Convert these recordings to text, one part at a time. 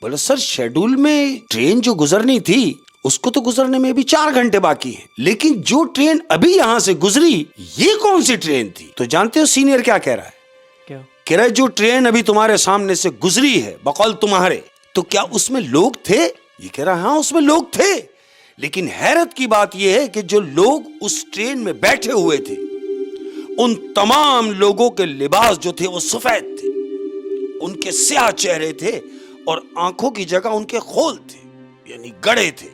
बोले sir schedule में train जो गुजरनी थी उसको तो गुजरने में भी 4 घंटे बाकी है, लेकिन जो ट्रेन अभी यहाँ से गुजरी ये कौन सी ट्रेन थी? तो जानते हो सीनियर क्या कह रहा है? क्या कह रहा है जो ट्रेन अभी तुम्हारे सामने से गुजरी है बकौल तुम्हारे, तो क्या उसमें लोग थे? ये कह रहा है हाँ उसमें लोग थे, लेकिन हैरत की बात यह है कि जो लोग उस ट्रेन में बैठे हुए थे उन तमाम लोगों के लिबास जो थे वो सफेद थे, उनके स्याह चेहरे थे और आंखों की जगह उनके खोल थे, यानी गड़े थे।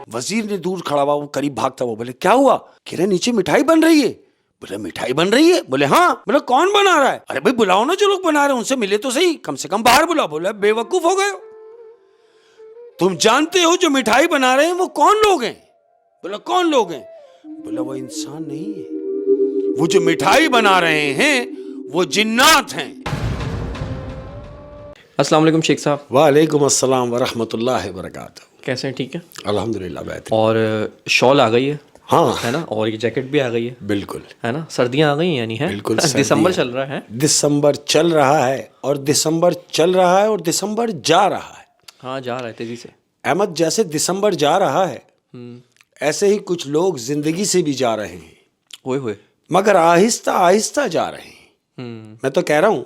वजीर ने दूर खड़ा हुआ, वो करीब भागता हुआ बोले क्या हुआ? कह रहे नीचे मिठाई बन रही है। बोले मिठाई बन रही है? बोले हाँ। बोले कौन बना रहा है? अरे भाई बुलाओ ना, जो लोग बना रहे हैं उनसे मिले तो सही, कम से कम बाहर बुलाओ। बोले बेवकूफ हो गए हो, तुम जानते हो जो मिठाई बना रहे हैं वो कौन लोग हैं? बोले कौन लोग हैं? बोले वो इंसान नहीं है, वो जो मिठाई बना रहे हैं वो जिन्नात हैं। अस्सलाम वालेकुम शेख साहब। वालेकुम अस्सलाम वरहमतुल्लाहि वबरकातुहू। कैसे हैं? ठीक है अल्हम्दुलिल्लाह बेहतर। और शॉल आ गई है, हाँ है ना, और ये जैकेट भी आ गई है, बिल्कुल है ना, सर्दियां आ गई यानी है बिल्कुल। दिसंबर चल रहा है, दिसंबर चल रहा है और दिसंबर चल रहा है और दिसंबर जा रहा है। हाँ जा रहा है तेजी से। अहमद जैसे दिसंबर जा रहा है ऐसे ही कुछ लोग जिंदगी से भी जा रहे हैं, ओए होए, मगर आहिस्ता आहिस्ता जा रहे हैं। मैं तो कह रहा हूं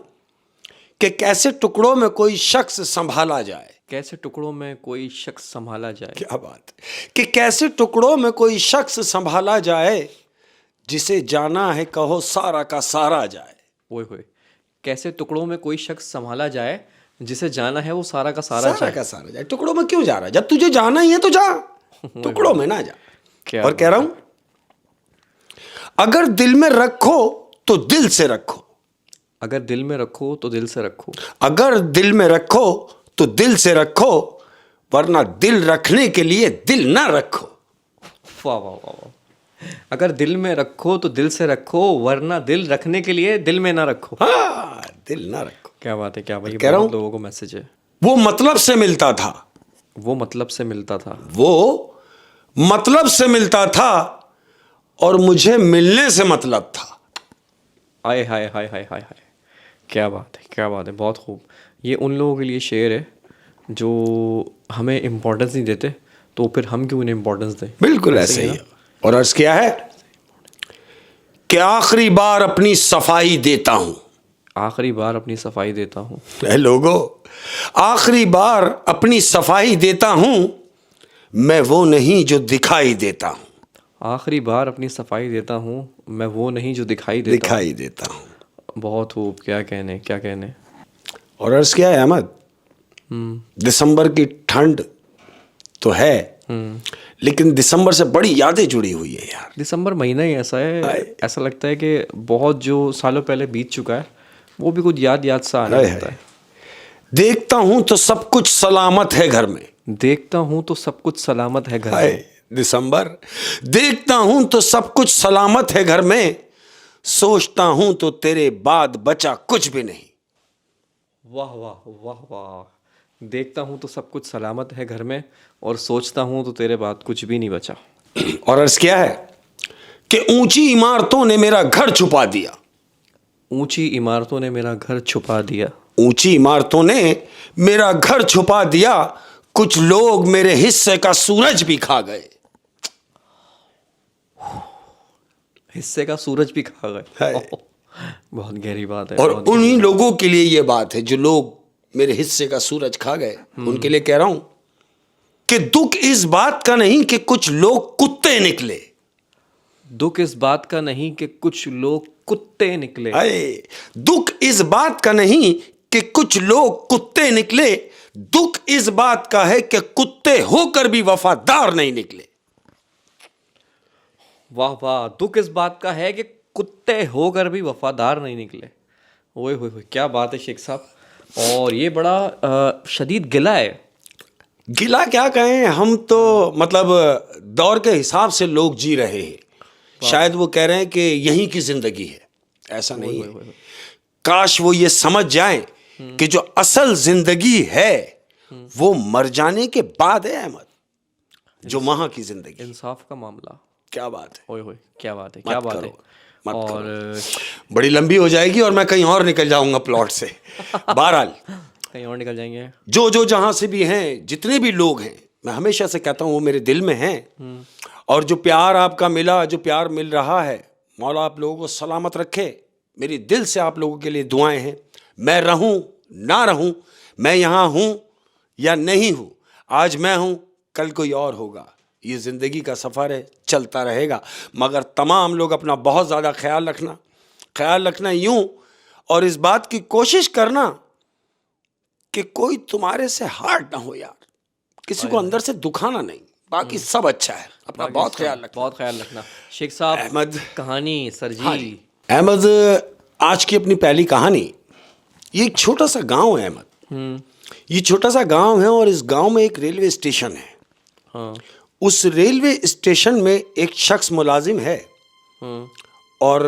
कि कैसे टुकड़ों में कोई शख्स संभाला जाए। कैसे टुकड़ों में कोई शख्स संभाला जाए। क्या बात है कि कैसे टुकड़ों में कोई शख्स संभाला जाए, जिसे जाना है कहो सारा का सारा जाए। ओए होए, कैसे टुकड़ों में कोई शख्स संभाला जाए, जिसे जाना है वो सारा का सारा जाए। का सारा जाए। टुकड़ों में क्यों जा रहा है? जब तुझे जाना ही है तो जा, टुकड़ों में ना जा। क्या और कह रहा हूं अगर दिल में रखो तो दिल से रखो, अगर दिल में रखो तो दिल से रखो, अगर दिल में रखो तो दिल से रखो, वरना दिल रखने के लिए दिल ना रखो। वाह वाह वाह वाह। अगर दिल में रखो तो दिल से रखो, वरना दिल रखने के लिए दिल में ना रखो। हाँ दिल ना रखो। क्या बात है, क्या भाई, कह रहा हूं बहुत लोगों को मैसेज है। वो मतलब से मिलता था, वो मतलब से मिलता था, वो मतलब से मिलता था और मुझे मिलने से मतलब था। आए हाय हाय हाय हाय हाय, क्या बात है, क्या बात है, बहुत खूब। ये उन लोगों के लिए शेर है जो हमें इम्पोर्टेंस नहीं देते, तो फिर हम क्यों उन्हें इम्पोर्टेंस दें। बिल्कुल ऐसे ही। और अर्ज क्या है कि आखिरी बार अपनी सफाई देता हूं, आखिरी बार अपनी सफाई देता हूँ। लोगों आखिरी बार अपनी सफाई देता हूं, मैं वो नहीं जो दिखाई देता हूं। आखिरी बार अपनी सफाई देता हूँ, मैं वो नहीं जो दिखाई देता हूं। बहुत खूब, क्या कहने, क्या कहने। और अर्ज क्या है अहमद, दिसंबर की ठंड तो है, लेकिन दिसंबर से बड़ी यादें जुड़ी हुई है यार। दिसंबर महीना ही ऐसा है, ऐसा लगता है कि बहुत जो सालों पहले बीत चुका है वो भी कुछ याद याद सा आने लगता है। देखता हूं तो सब कुछ सलामत है घर में, देखता हूं तो सब कुछ सलामत है घर में। दिसंबर देखता हूं तो सब कुछ सलामत है घर में, सोचता हूं तो तेरे बाद बचा कुछ भी नहीं। वाह वाह वाह वाह। देखता हूं तो सब कुछ सलामत है घर में, और सोचता हूं तो तेरे बाद कुछ भी नहीं बचा। और अर्ज क्या है कि ऊंची इमारतों ने मेरा घर छुपा दिया, ऊंची इमारतों ने मेरा घर छुपा दिया, ऊंची इमारतों ने मेरा घर छुपा दिया, कुछ लोग मेरे हिस्से का सूरज भी खा गए। हिस्से का सूरज भी खा गए। बहुत गहरी बात है। और उन्हीं लोगों के लिए ये बात है जो लोग मेरे हिस्से का सूरज खा गए, उनके लिए कह रहा हूं कि दुख इस बात का नहीं कि कुछ लोग कुत्ते निकले। दुख इस बात का नहीं कि कुछ लोग कुत्ते निकले। दुख इस बात का नहीं कि कुछ लोग कुत्ते निकले, दुख इस बात का है कि कुत्ते होकर भी वफादार नहीं निकले। वाह वाह, दुख इस बात का है कि कुत्ते होकर भी वफादार नहीं निकले। ओए होए होए, क्या बात है शेख साहब। और ये बड़ा शदीद गिला है। गिला क्या कहें, हम तो मतलब दौर के हिसाब से लोग जी रहे हैं। शायद वो कह रहे हैं कि यहीं की जिंदगी है, ऐसा नहीं है। काश वो ये समझ जाएं कि जो असल जिंदगी है वो मर जाने के बाद है अहमद, जो वहां की जिंदगी। इंसाफ का मामला। क्या बात है। ओए होए, क्या बात है, क्या बात है। और बड़ी लंबी हो जाएगी और मैं कहीं और निकल जाऊंगा प्लॉट से। बहरहाल कहीं और निकल जाएंगे। जो जो जहां से भी हैं, जितने भी लोग हैं, मैं हमेशा से कहता हूं वो मेरे दिल में हैं। और जो प्यार आपका मिला, जो प्यार मिल रहा है, मौला आप लोगों को सलामत रखे। मेरी दिल से आप लोगों के लिए दुआएं हैं। मैं रहूं ना रहूं, मैं यहां हूं या नहीं हूं, आज मैं हूं, कल कोई और होगा। ये जिंदगी का सफर है, चलता रहेगा। मगर तमाम लोग अपना बहुत ज्यादा ख्याल रखना यूं, और इस बात की कोशिश करना कि कोई तुम्हारे से हार्ड ना हो यार, किसी को अंदर से दुखाना नहीं। बाकी सब अच्छा है, अपना बहुत ख्याल रखना। शेख साहब, अहमद, कहानी सर जी। हाँ जी। अहमद, आज की अपनी पहली कहानी, ये एक छोटा सा गांव है अहमद। ये छोटा सा गांव है और इस गांव में एक रेलवे स्टेशन है। हाँ। उस रेलवे स्टेशन में एक शख्स मुलाजिम है, और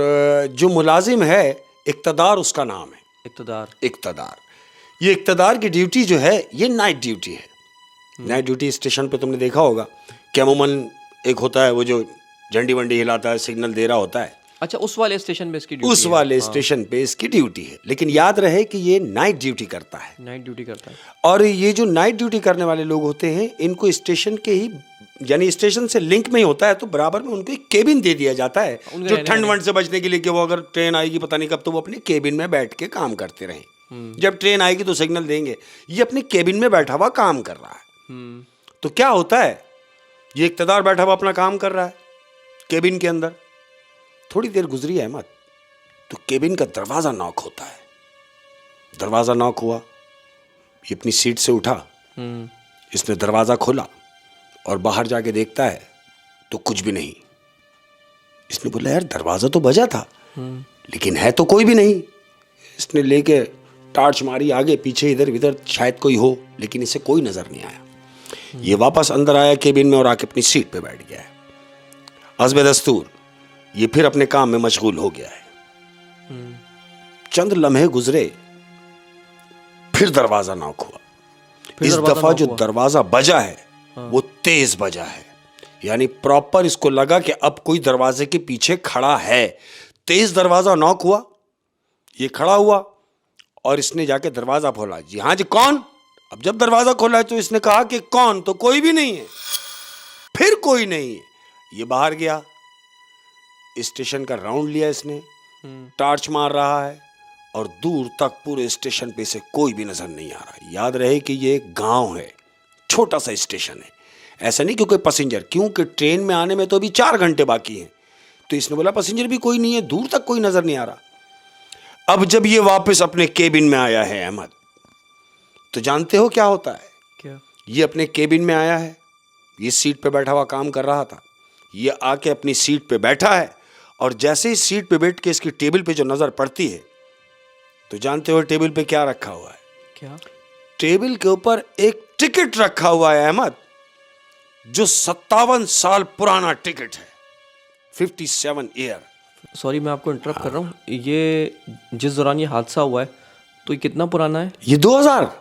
जो मुलाजिम है, इक़्तिदार उसका नाम है। इक़्तिदार। ये इक़्तिदार की ड्यूटी जो है, ये नाइट ड्यूटी है। नाइट ड्यूटी स्टेशन पे तुमने देखा होगा कि अमूमन एक होता है वो जो झंडी वंडी हिलाता है, सिग्नल दे रहा होता है। अच्छा, उस वाले स्टेशन पे इसकी ड्यूटी उस वाले स्टेशन पे इसकी ड्यूटी है। लेकिन याद रहे कि ये नाइट ड्यूटी करता है। और ये जो नाइट ड्यूटी करने वाले लोग होते हैं, इनको स्टेशन के ही, यानी स्टेशन से लिंक में ही होता है, तो बराबर में उनको एक केबिन दे दिया जाता है, जो ठंड वंड से बचने के लिए कि वो अगर ट्रेन आएगी पता नहीं कब, तो वो अपने केबिन में बैठ के काम करते रहें। जब ट्रेन आएगी तो सिग्नल देंगे। ये अपने केबिन में बैठा हुआ काम कर रहा है। तो क्या होता है, ये इक़्तिदार बैठा हुआ अपना काम कर रहा है केबिन के अंदर। थोड़ी देर गुजरी है अहमद, तो केबिन का दरवाजा नॉक होता है। दरवाजा नॉक हुआ, ये अपनी सीट से उठा, इसने दरवाजा खोला और बाहर जाके देखता है तो कुछ भी नहीं। इसने बोला यार दरवाजा तो बजा था, लेकिन है तो कोई भी नहीं। इसने लेके टार्च मारी आगे पीछे इधर उधर, शायद कोई हो, लेकिन इसे कोई नजर नहीं आया। ये वापस अंदर आया केबिन में और आके अपनी सीट पे बैठ गया है। हस्बे दस्तूर ये फिर अपने काम में मशगूल हो गया है। चंद लम्हे गुजरे, फिर दरवाजा नॉक हुआ। इस दफा जो दरवाजा बजा है वो तेज बजा है, यानी प्रॉपर इसको लगा कि अब कोई दरवाजे के पीछे खड़ा है। तेज दरवाजा नॉक हुआ, ये खड़ा हुआ और इसने जाके दरवाजा खोला। जी हाँ जी, कौन? अब जब दरवाजा खोला है तो इसने कहा कि कौन, तो कोई भी नहीं है। फिर कोई नहीं है। ये बाहर गया, स्टेशन का राउंड लिया इसने, टार्च मार रहा है और दूर तक पूरे स्टेशन पे से कोई भी नजर नहीं आ रहा। याद रहे कि ये एक गांव है, छोटा सा स्टेशन है। ऐसा नहीं कि कोई पैसेंजर, क्योंकि ट्रेन में आने में तो अभी 4 घंटे बाकी हैं। तो इसने बोला पैसेंजर भी कोई नहीं है, दूर तक कोई नजर नहीं आ रहा। अब जब ये वापस अपने केबिन में आया है अहमद, तो जानते हो क्या होता है? क्या? ये अपने केबिन में आया है, ये सीट पे बैठा हुआ काम कर रहा था। ये आके अपनी सीट पे बैठा है और जैसे ही सीट पे बैठ के इसकी टेबल पे जो नजर पड़ती है, तो जानते हो टेबल पे क्या रखा हुआ है? क्या? टेबल के ऊपर एक टिकट रखा हुआ है अहमद, जो 57 साल पुराना टिकट है, 57 ईयर। सॉरी मैं आपको इंटरप्ट कर रहा हूँ। ये जिस दौरान ये हादसा हुआ है, तो ये कितना पुराना है? ये 2000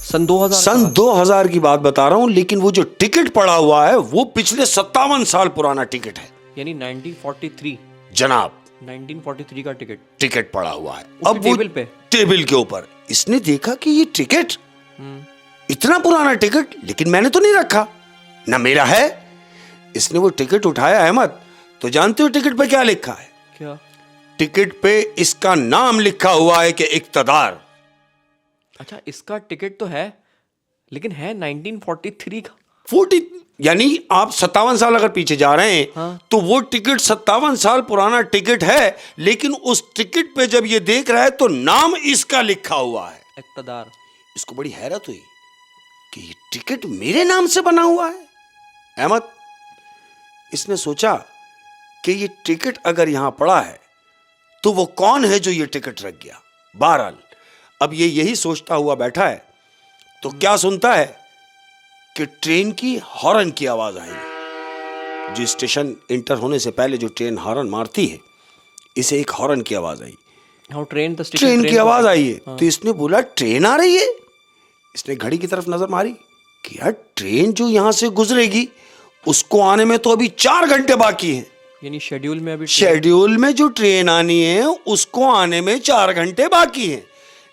सन 2000 सन 2000 की बात बता रहा हूं। लेकिन वो जो टिकट पड़ा हुआ है वो पिछले 57 साल पुराना टिकट है, यानी 1943 जनाब। 1943 का टिकट पड़ा हुआ है। अब टेबल पे, टेबल के ऊपर इसने देखा कि ये टिकट, इतना पुराना टिकट, लेकिन मैंने तो नहीं रखा, ना मेरा है। इसने वो टिकट उठाया अहमद, तो जानते हो टिकट पे क्या लिखा है? क्या? टिकट पे इसका नाम लिखा हुआ है कि इक़्तिदार। अच्छा, इसका टिकट तो है, लेकिन है 1943 का। 40, यानी आप 57 साल अगर पीछे जा रहे हैं, हाँ। तो वो टिकट 57 साल पुराना टिकट है, लेकिन उस टिकट पे जब ये देख रहा है तो नाम इसका लिखा हुआ है, इक़्तिदार। इसको बड़ी हैरत हुई कि ये टिकट मेरे नाम से बना हुआ है। अहमद, इसने सोचा कि ये टिकट अगर यहां पड़ा है तो वो कौन है जो ये टिकट रख गया। बहरहाल अब ये यही सोचता हुआ बैठा है, तो क्या सुनता है कि ट्रेन की हॉर्न की आवाज आई। जो स्टेशन इंटर होने से पहले जो ट्रेन हॉर्न मारती है, इसे एक हॉर्न की आवाज आई। हाँ, ट्रेन की आवाज आई है। तो इसने बोला ट्रेन आ रही है। इसने घड़ी की तरफ नजर मारी कि यार ट्रेन जो यहां से गुजरेगी उसको आने में तो अभी 4 घंटे बाकी हैं। यानी शेड्यूल में, अभी शेड्यूल में जो ट्रेन आनी है उसको आने में 4 घंटे बाकी हैं।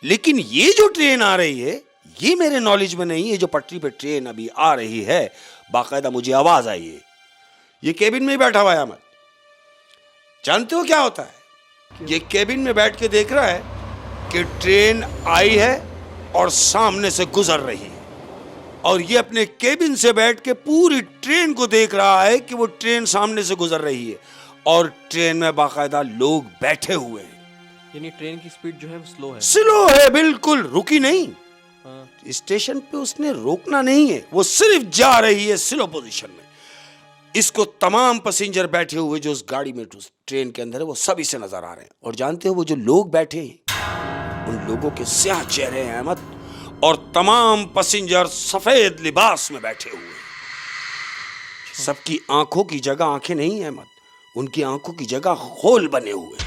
लेकिन ये जो ट्रेन आ रही है ये मेरे नॉलेज में नहीं है। जो पटरी पे ट्रेन अभी आ रही है, बाकायदा मुझे आवाज आई है। ये केबिन में ही बैठा हुआ है अहमद। जानते हो क्या होता है? ये केबिन में बैठ के देख रहा है कि ट्रेन आई है और सामने से गुजर रही है, और ये अपने केबिन से बैठ के पूरी ट्रेन को देख रहा है कि वो ट्रेन सामने से गुजर रही है, और ट्रेन में बाकायदा लोग बैठे हुए हैं। यानी ट्रेन की स्पीड जो है वो स्लो है। स्लो है, बिल्कुल रुकी नहीं। हाँ। स्टेशन पे उसने रोकना नहीं है, वो सिर्फ जा रही है स्लो पोजीशन में। इसको तमाम पैसेंजर बैठे हुए जो उस गाड़ी में उस ट्रेन के अंदर है, वो सभी से नजर आ रहे हैं। और जानते हो वो जो लोग बैठे हैं, उन लोगों के स्याह चेहरे हैं अहमद, और तमाम पैसेंजर सफेद लिबास में बैठे हुए हैं। सबकी आंखों की जगह आंखें नहीं है अहमद, उनकी आंखों की जगह खोल बने हुए हैं।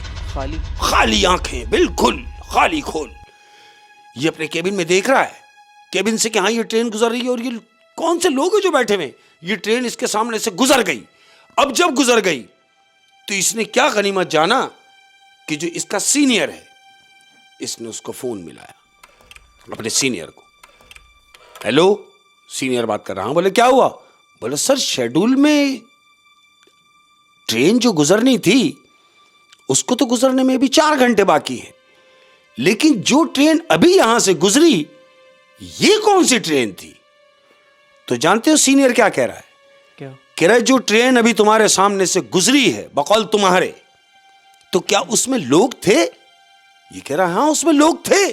खाली आंखें, बिल्कुल खाली खोल। ये अपने केबिन में देख रहा है, केबिन से कि हाँ ये ट्रेन गुजर रही है, और ये कौन से लोग हैं जो बैठे हुए। ये ट्रेन इसके सामने से गुजर गई। अब जब गुजर गई तो इसने क्या गनीमत जाना कि जो इसका सीनियर है, इसने उसको फोन मिलाया अपने सीनियर को। हेलो, सीनियर बात कर रहा हूं। बोले क्या हुआ? बोले सर शेड्यूल में ट्रेन जो गुजरनी थी उसको तो गुजरने में भी 4 घंटे बाकी है, लेकिन जो ट्रेन अभी यहां से गुजरी ये कौन सी ट्रेन थी? तो जानते हो सीनियर क्या कह रहा है? क्या कह रहा है? जो ट्रेन अभी तुम्हारे सामने से गुजरी है बकौल तुम्हारे, तो क्या उसमें लोग थे? ये कह रहा है हाँ उसमें लोग थे,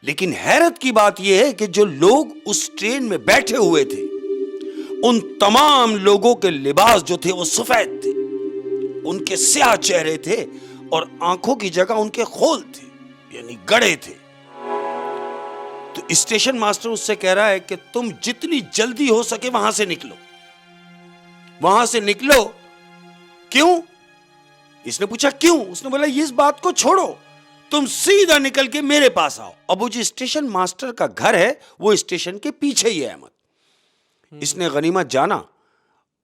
लेकिन हैरत की बात यह है कि जो लोग उस ट्रेन में बैठे हुए थे, उन तमाम लोगों के लिबास जो थे वो सफेद थे, उनके स्याह चेहरे थे, और आंखों की जगह उनके खोल थे, यानी गड़े थे। तो स्टेशन मास्टर उससे कह रहा है कि तुम जितनी जल्दी हो सके वहां से निकलो, वहां से निकलो। क्यों? इसने पूछा क्यों? उसने बोला इस बात को छोड़ो, तुम सीधा निकल के मेरे पास आओ। अब वो जो स्टेशन मास्टर का घर है वो स्टेशन के पीछे ही है अहमद। इसने गनीमत जाना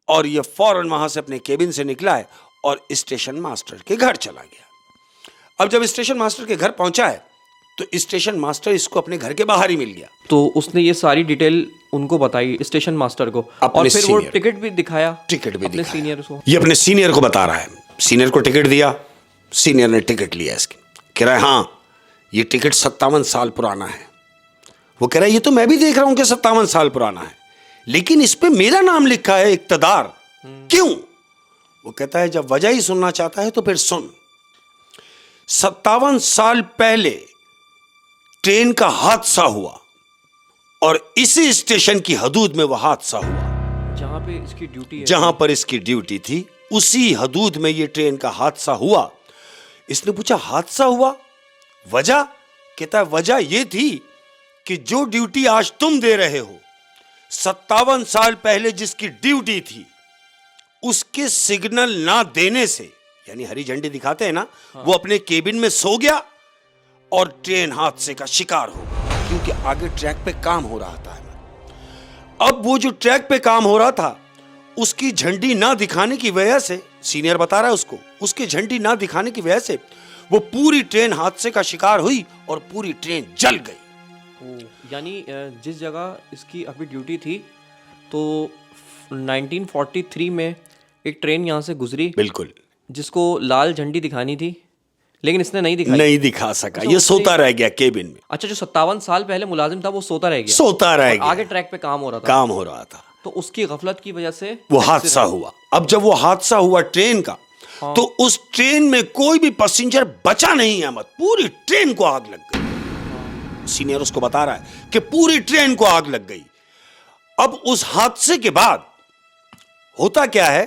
और ये फौरन वहां से अपने केबिन से निकला है और स्टेशन मास्टर के घर चला गया। अब जब स्टेशन मास्टर के घर पहुंचा है तो स्टेशन मास्टर इसको अपने घर के बाहर ही मिल गया। तो उसने ये सारी डिटेल उनको बताई स्टेशन मास्टर को, और फिर वो टिकट भी दिखाया। टिकट भी अपने दिखाया। सीनियर को, ये अपने सीनियर को बता रहा है। सीनियर को टिकट दिया, सीनियर ने टिकट लिया इसकी। कह रहा है हाँ ये टिकट 57 साल पुराना है। वो कह रहा है ये तो मैं भी देख रहा हूं कि 57 साल पुराना है, लेकिन इस पे मेरा नाम लिखा है इक्तदार, क्यों? वो कहता है जब वजह ही सुनना चाहता है तो फिर सुन। 57 साल पहले ट्रेन का हादसा हुआ और इसी स्टेशन की हदूद में वह हादसा हुआ। जहां पे इसकी ड्यूटी है, जहां पर इसकी ड्यूटी थी उसी हदूद में यह ट्रेन का हादसा हुआ। इसने पूछा हादसा हुआ, वजह? कहता है वजह यह थी कि जो ड्यूटी आज तुम दे रहे हो, 57 साल पहले जिसकी ड्यूटी थी उसके सिग्नल ना देने से, यानी हरी झंडी दिखाते हैं ना, वो अपने केबिन में सो गया और ट्रेन हादसे का शिकार हो गया, क्योंकि आगे ट्रैक पे काम हो रहा था। अब वो जो ट्रैक पे काम हो रहा था उसकी झंडी ना दिखाने की वजह से, सीनियर बता रहा है उसको, उसकी झंडी ना दिखाने की वजह से वो पूरी ट्रेन हादसे का शिकार हुई और पूरी ट्रेन जल गई। यानी जिस जगह इसकी अभी ड्यूटी थी तो 1943 में एक ट्रेन यहाँ से गुजरी, बिल्कुल, जिसको लाल झंडी दिखानी थी, लेकिन इसने नहीं दिखाई, नहीं दिखा सका। ये सोता रह गया केबिन में। अच्छा, जो 57 साल पहले मुलाजिम था वो सोता रह गया, सोता रह गया, आगे ट्रैक पे काम हो रहा था, काम हो रहा था, तो उसकी गफलत की वजह से वो हादसा हुआ। अब जब वो हादसा हुआ ट्रेन का, तो उस ट्रेन में कोई भी पैसेंजर बचा नहीं है, मत पूरी ट्रेन को आग लग गई। सीनियर उसको बता रहा है कि पूरी ट्रेन को आग लग गई। अब उस हादसे के बाद होता क्या है,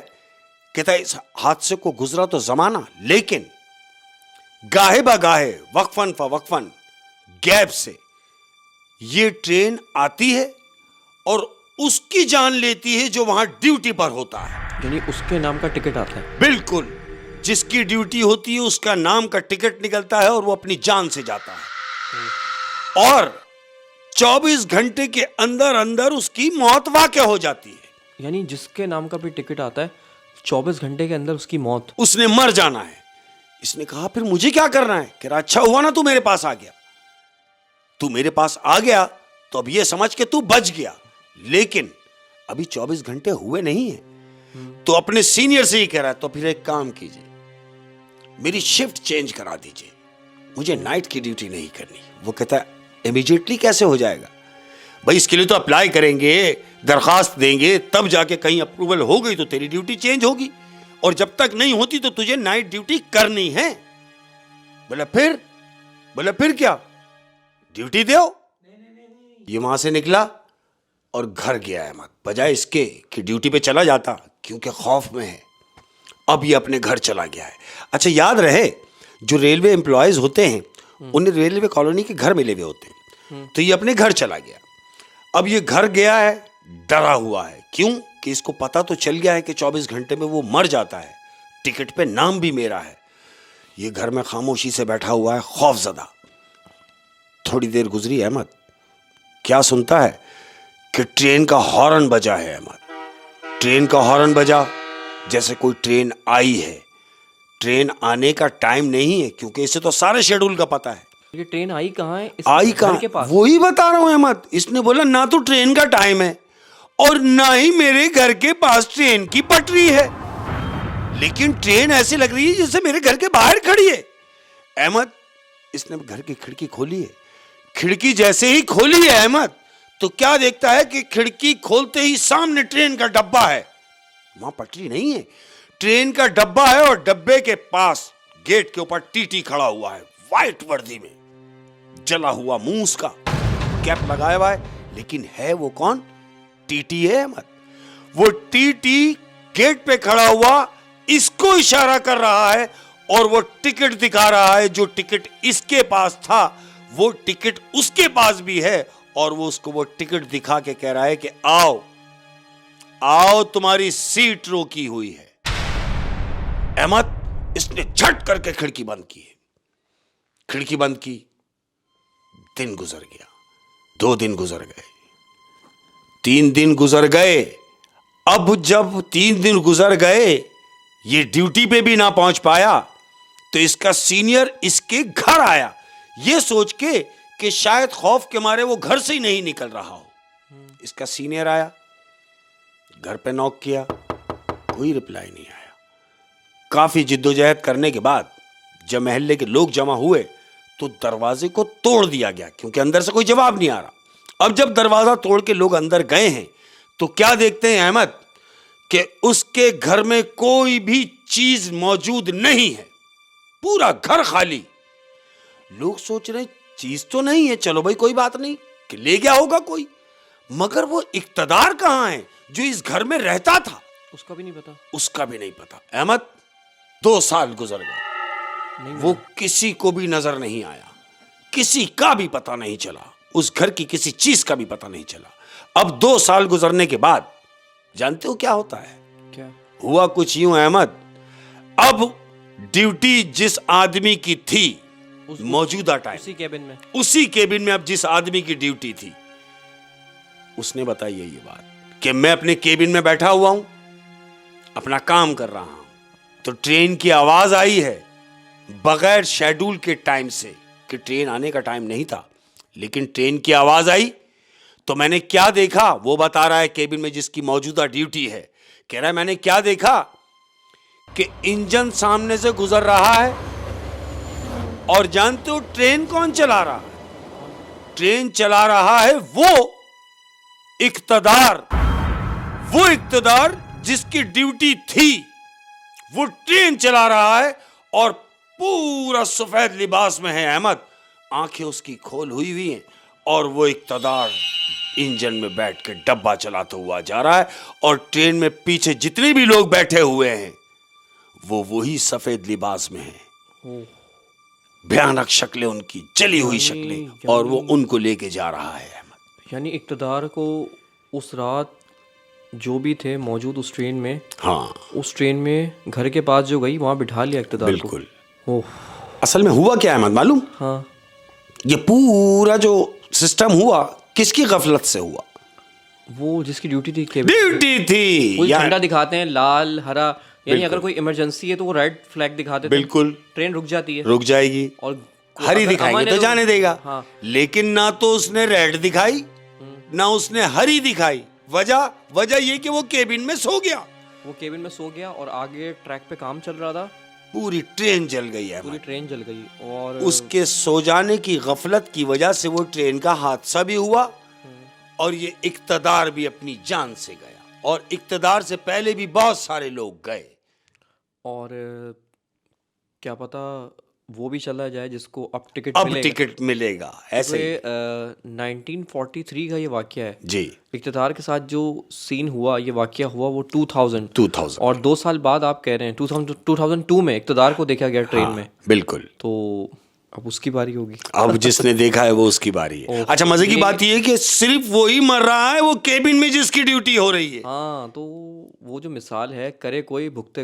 कहता है इस हादसे को गुजरा तो जमाना, लेकिन गाहे बगाहे वक्फन फवक्फन गैप से ये ट्रेन आती है और उसकी जान लेती है जो वहां ड्यूटी पर होता है। यानी उसके नाम का टिकट आता है। बिल्कुल, जिसकी ड्यूटी होती है उसका नाम का टिकट निकलता है और वो अपनी जान से जाता है, और 24 घंटे के अंदर अंदर उसकी मौत वाक़या हो जाती है। यानी जिसके नाम का भी टिकट आता है 24 घंटे के अंदर उसकी मौत, उसने मर जाना है। इसने कहा फिर मुझे क्या करना है? कह रहा अच्छा हुआ ना तू मेरे पास आ गया, तू मेरे पास आ गया तो अब ये समझ के तू बच गया, लेकिन अभी 24 घंटे हुए नहीं है। तो अपने सीनियर से ही कह रहा है, तो फिर एक काम कीजिए, मेरी शिफ्ट चेंज करा दीजिए, मुझे नाइट की ड्यूटी नहीं करनी। वो कहता है इमीडिएटली कैसे हो जाएगा भाई, इसके लिए तो अप्लाई करेंगे, दरखास्त देंगे, तब जाके कहीं अप्रूवल हो गई तो तेरी ड्यूटी चेंज होगी, और जब तक नहीं होती तो तुझे नाइट ड्यूटी करनी है। बोला फिर क्या, ड्यूटी दो। ये वहां से निकला और घर गया अहमद, बजाय इसके कि ड्यूटी पे चला जाता, क्योंकि खौफ में है। अब ये अपने घर चला गया है। अच्छा याद रहे, जो रेलवे एम्प्लॉयज होते हैं उन्हें रेलवे कॉलोनी के घर मिले हुए होते हैं, तो ये अपने घर चला गया। अब ये घर गया है, डरा हुआ है, क्यों कि इसको पता तो चल गया है कि 24 घंटे में वो मर जाता है, टिकट पे नाम भी मेरा है। ये घर में खामोशी से बैठा हुआ है, खौफजदा। थोड़ी देर गुजरी अहमद, क्या सुनता है कि ट्रेन का हॉर्न बजा है। अहमद, ट्रेन का हॉर्न बजा जैसे कोई ट्रेन आई है। ट्रेन आने का टाइम नहीं है, क्योंकि इसे तो सारे शेड्यूल का पता है। ये ट्रेन आई कहाँ है? आई कहाँ के पास? वही बता रहा हूं अहमद। इसने बोला ना तो ट्रेन का टाइम है और ना ही मेरे घर के पास ट्रेन की पटरी है, लेकिन ट्रेन ऐसी लग रही है जैसे मेरे घर के बाहर खड़ी है। अहमद, इसने घर की खिड़की खोली है। खिड़की जैसे ही खोली है अहमद, तो क्या देखता है कि खिड़की खोलते ही सामने ट्रेन का डब्बा है। वहां पटरी नहीं है, ट्रेन का डब्बा है, और डब्बे के पास गेट के ऊपर टीटी खड़ा हुआ है, व्हाइट वर्दी में, जला हुआ मुंह उसका, कैप लगाया हुआ है, लेकिन है वो कौन? टीटी है अहमद। वो टीटी गेट पे खड़ा हुआ इसको इशारा कर रहा है, और वो टिकट दिखा रहा है। जो टिकट इसके पास था वो टिकट उसके पास भी है, और वो उसको वो टिकट दिखा के कह रहा है कि आओ आओ, तुम्हारी सीट रोकी हुई है। अहमद, इसने झट करके खिड़की बंद की। खिड़की बंद की। दिन गुजर गया, 2 दिन गुजर गए, 3 दिन गुजर गए। अब जब 3 दिन गुजर गए, ये ड्यूटी पे भी ना पहुंच पाया, तो इसका सीनियर इसके घर आया, ये सोच के कि शायद खौफ के मारे वो घर से ही नहीं निकल रहा हो। इसका सीनियर आया, घर पे नॉक किया, कोई रिप्लाई नहीं आया। काफी जिद्दोजहद करने के बाद जब मोहल्ले के लोग जमा हुए तो दरवाजे को तोड़ दिया गया, क्योंकि अंदर से कोई जवाब नहीं आ रहा। अब जब दरवाजा तोड़ के लोग अंदर गए हैं तो क्या देखते हैं अहमद कि उसके घर में कोई भी चीज मौजूद नहीं है, पूरा घर खाली। लोग सोच रहे चीज तो नहीं है, चलो भाई कोई बात नहीं, कि ले गया होगा कोई, मगर वो इक्तदार कहां है जो इस घर में रहता था? उसका भी नहीं पता। उसका भी नहीं पता। अहमद, 2 साल गुजर गए, वो किसी को भी नजर नहीं आया, किसी का भी पता नहीं चला, उस घर की किसी चीज का भी पता नहीं चला। अब 2 साल गुजरने के बाद जानते हो क्या होता है? क्या हुआ? कुछ यूं अहमद, अब ड्यूटी जिस आदमी की थी मौजूदा टाइम, उसी केबिन में अब जिस आदमी की ड्यूटी थी, उसने बताई ये बात कि मैं अपने केबिन में बैठा हुआ हूं, अपना काम कर रहा हूं, तो ट्रेन की आवाज आई है बगैर शेड्यूल के टाइम से, कि ट्रेन आने का टाइम नहीं था, लेकिन ट्रेन की आवाज आई। तो मैंने क्या देखा वो बता रहा है, केबिन में जिसकी मौजूदा ड्यूटी है, कह रहा है मैंने क्या देखा कि इंजन सामने से गुजर रहा है, और जानते हो ट्रेन कौन चला रहा है? ट्रेन चला रहा है वो इक्तदार जिसकी ड्यूटी थी, वो ट्रेन चला रहा है, और पूरा सफेद लिबास में है अहमद, आंखें उसकी खोल हुई हैं, और वो इक्तदार इंजन में बैठ के डब्बा चलाता हुआ जा रहा है, और ट्रेन में पीछे जितने भी लोग बैठे हुए हैं वो वही सफेद लिबास में हैं, भयानक शक्लें उनकी, जली हुई शक्लें, और वो उनको लेके जा रहा है अहमद। यानी इक्तदार को उस रात जो भी थे मौजूद उस ट्रेन में, हाँ, उस ट्रेन में घर के पास जो गई वहां बिठा लिया इक्तदार को। बिल्कुल। ओह, असल में हुआ क्या अहमद मालूम? हाँ, ये पूरा जो सिस्टम हुआ किसकी गफलत से हुआ? वो जिसकी ड्यूटी थी, ड्यूटी थी। कोई झंडा दिखाते हैं लाल हरा, यानी अगर कोई इमरजेंसी है तो वो रेड फ्लैग दिखाते थे, बिल्कुल, ट्रेन रुक जाती है, रुक जाएगी, और हरी दिखाएंगे तो जाने देगा। हाँ। लेकिन ना तो उसने रेड दिखाई ना उसने हरी दिखाई। वजह ये कि वो केबिन में सो गया। वो केबिन में सो गया और आगे ट्रैक पे काम चल रहा था। पूरी ट्रेन जल गई है। पूरी ट्रेन जल गई और उसके सो जाने की गफलत की वजह से वो ट्रेन का हादसा भी हुआ और ये इक्तदार भी अपनी जान से गया और इक्तदार से पहले भी बहुत सारे लोग गए। और क्या पता वो भी चला जाए जिसको अब टिकट मिलेगा। ऐसे ही 1943 का ये वाकया है जी। इक्तदार के साथ जो सीन हुआ, ये वाकया हुआ वो 2000 और 2 साल बाद आप कह रहे हैं 2002 में इक्तदार को देखा गया ट्रेन में। बिल्कुल। तो अब उसकी बारी होगी। अब जिसने देखा है वो उसकी बारी है। अच्छा, मजे की बात ये है कि सिर्फ वही मर रहा है वो केबिन में जिसकी ड्यूटी हो रही है। हाँ, तो वो जो मिसाल है, करे कोई भुगते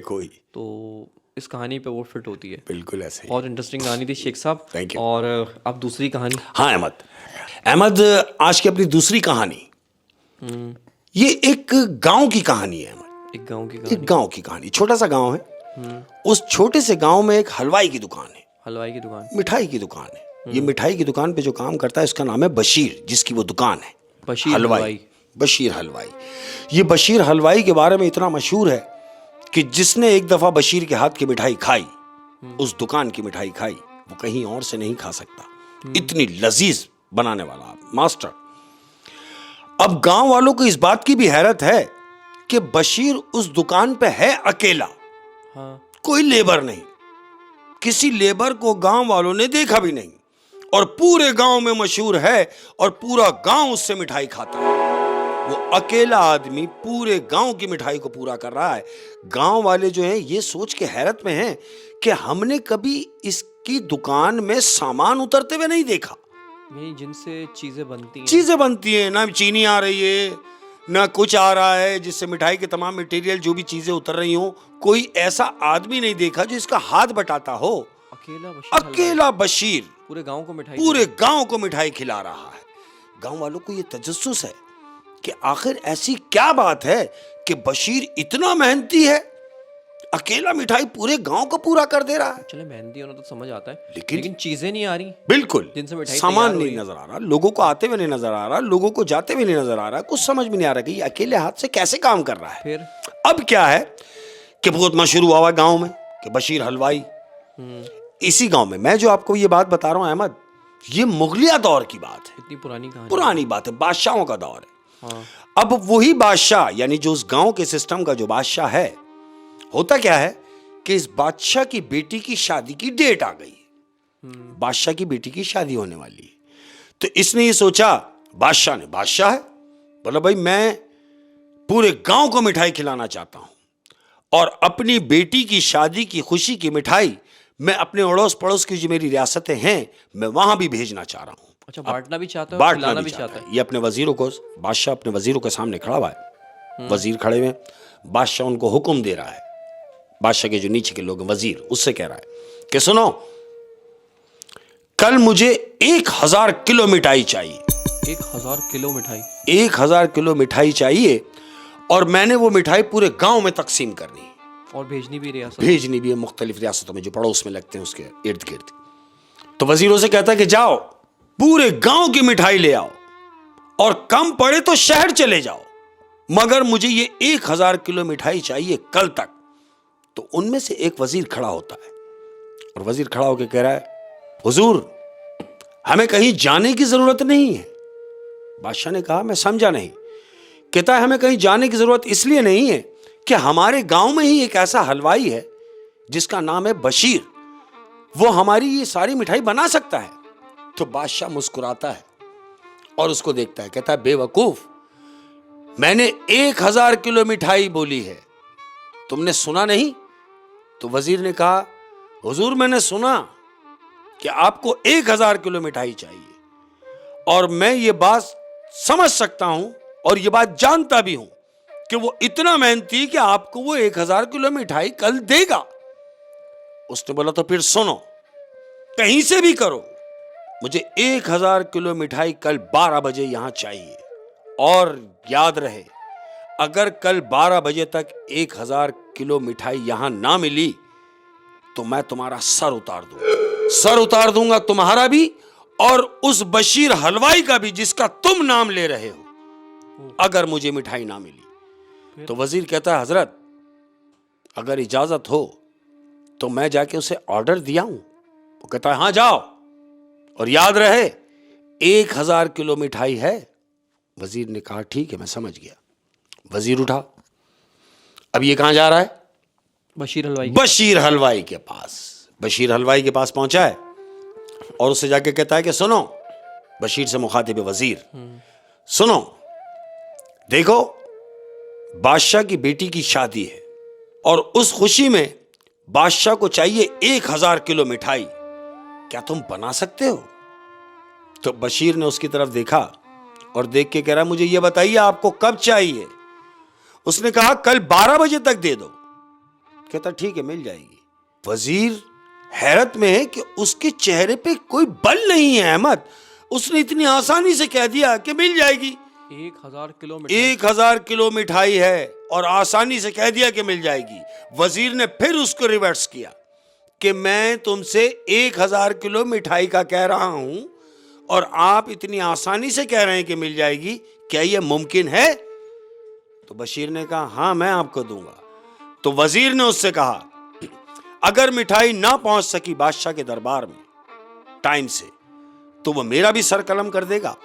कोई, तो इस कहानी पे वो फिट होती है। बिल्कुल ऐसे। और इंटरेस्टिंग कहानी थी शेख साहब। Thank you. और अब दूसरी कहानी। हाँ अहमद, आज की अपनी दूसरी कहानी ये एक गांव की कहानी है। एक गांव की कहानी। छोटा सा गांव है। उस छोटे से गांव में एक हलवाई की दुकान है। मिठाई की दुकान है। ये मिठाई की दुकान पे जो काम करता है उसका नाम है बशीर, जिसकी वो दुकान है। बशीर हलवाई। ये बशीर हलवाई के बारे में इतना मशहूर है कि जिसने एक दफा बशीर के हाथ की मिठाई खाई, उस दुकान की मिठाई खाई, वो कहीं और से नहीं खा सकता। इतनी लजीज बनाने वाला मास्टर। अब गांव वालों को इस बात की भी हैरत है कि बशीर उस दुकान पे है अकेला। कोई लेबर नहीं, किसी लेबर को गांव वालों ने देखा भी नहीं और पूरे गांव में मशहूर है और पूरा गांव उससे मिठाई खाता है। वो अकेला आदमी पूरे गांव की मिठाई को पूरा कर रहा है। गांव वाले जो हैं ये सोच के हैरत में हैं कि हमने कभी इसकी दुकान में सामान उतरते हुए नहीं देखा। जिनसे चीजें बनती हैं, ना चीनी आ रही है ना कुछ आ रहा है जिससे मिठाई के तमाम मटेरियल जो भी चीजें उतर रही हो, कोई ऐसा आदमी नहीं देखा जो इसका हाथ बटाता हो। अकेला बशीर पूरे गांव को मिठाई खिला रहा है। गांव वालों को ये तजस्सुस है कि आखिर ऐसी क्या बात है कि बशीर इतना मेहनती है, अकेला मिठाई पूरे गांव को पूरा कर दे रहा है। चले मेहनती होना तो समझ आता है, लेकिन चीजें नहीं आ रही। बिल्कुल, जिनसे मिठाई सामान नहीं नजर आ रहा, लोगों को आते हुए नहीं नजर आ रहा, लोगों को जाते हुए नहीं नजर आ रहा, कुछ समझ में नहीं आ रहा कि ये अकेले हाथ से कैसे काम कर रहा है। फिर अब क्या है कि बहुत मशहूर हुआ गांव में कि बशीर हलवाई। इसी गांव में मैं जो आपको ये बात बता रहा हूं अहमद, ये मुगलिया दौर की बात है। इतनी पुरानी बात है, बादशाहों का दौर है। अब वही बादशाह यानी जो उस गांव के सिस्टम का जो बादशाह है, होता क्या है कि इस बादशाह की बेटी की शादी की डेट आ गई। बादशाह की बेटी की शादी होने वाली है, तो इसने ये सोचा, बादशाह है, बोला भाई मैं पूरे गांव को मिठाई खिलाना चाहता हूं और अपनी बेटी की शादी की खुशी की मिठाई मैं अपने अड़ोस पड़ोस की जो मेरी रियासतें हैं मैं वहां भी भेजना चाह रहा हूं। अच्छा, बांटना भी चाहता है, खिलाना भी चाहता है। ये अपने वजीरों को, बादशाह अपने वजीरों के सामने खड़ा हुआ है। वजीर खड़े हुए, बादशाह उनको हुक्म दे रहा है। बादशाह के जो नीचे के लोग वजीर, उससे कह रहा है कि सुनो, कल मुझे 1000 किलो मिठाई चाहिए। 1000 किलो मिठाई? 1000 किलो मिठाई चाहिए और मैंने वो मिठाई पूरे गांव में तकसीम करनी है और भेजनी भी है मुख्तलिफ रियासतों में जो पड़ोस में लगते हैं उसके इर्द गिर्द। तो वजीरों से कहता है कि जाओ पूरे गांव की मिठाई ले आओ और कम पड़े तो शहर चले जाओ, मगर मुझे ये 1000 किलो मिठाई चाहिए कल तक। तो उनमें से एक वजीर खड़ा होता है और वजीर खड़ा होकर कह रहा है, हुजूर हमें कहीं जाने की जरूरत नहीं है। बादशाह ने कहा, मैं समझा नहीं। कहता है, हमें कहीं जाने की जरूरत इसलिए नहीं है कि हमारे गांव में ही एक ऐसा हलवाई है जिसका नाम है बशीर, वो हमारी ये सारी मिठाई बना सकता है। तो बादशाह मुस्कुराता है और उसको देखता है, कहता है, बेवकूफ, मैंने 1000 किलो मिठाई बोली है, तुमने सुना नहीं? तो वजीर ने कहा, हुजूर मैंने सुना कि आपको 1000 किलो मिठाई चाहिए और मैं ये बात समझ सकता हूं और ये बात जानता भी हूं कि वो इतना मेहनती कि आपको वो 1000 किलो मिठाई कल देगा। उसने बोला, तो फिर सुनो, कहीं से भी करो, मुझे 1000 किलो मिठाई कल 12 बजे यहां चाहिए और याद रहे, अगर कल 12 बजे तक 1000 किलो मिठाई यहां ना मिली तो मैं तुम्हारा सर उतार दूंगा तुम्हारा भी और उस बशीर हलवाई का भी जिसका तुम नाम ले रहे हो, अगर मुझे मिठाई ना मिली। तो वजीर कहता है हजरत अगर इजाजत हो तो मैं जाके उसे ऑर्डर दिया हूं। वो कहता है हाँ जाओ, और याद रहे 1000 किलो मिठाई है। वजीर ने कहा ठीक है मैं समझ गया। वजीर उठा, अब ये कहां जा रहा है? बशीर हलवाई बशीर हलवाई के पास। बशीर हलवाई के पास पहुंचा है और उससे जाके कहता है कि सुनो, बशीर से मुखातिब वजीर, सुनो देखो बादशाह की बेटी की शादी है और उस खुशी में बादशाह को चाहिए 1000 किलो मिठाई, क्या तुम बना सकते हो? तो बशीर ने उसकी तरफ देखा और देख के कह रहा मुझे यह बताइए आपको कब चाहिए? उसने कहा कल 12 बजे तक दे दो। कहता ठीक है मिल जाएगी। वजीर हैरत में है कि उसके चेहरे पे कोई बल नहीं है अहमद। उसने इतनी आसानी से कह दिया कि मिल जाएगी। 1000 किलो 1000 किलो मिठाई है और आसानी से कह दिया कि मिल जाएगी। वजीर ने फिर उसको रिवर्स किया कि मैं तुमसे 1000 किलो मिठाई का कह रहा हूं और आप इतनी आसानी से कह रहे हैं कि मिल जाएगी, क्या यह मुमकिन है? तो बशीर ने कहा हां मैं आपको दूंगा। तो वजीर ने उससे कहा अगर मिठाई ना पहुंच सकी बादशाह के दरबार में टाइम से तो वह मेरा भी सर कलम कर देगा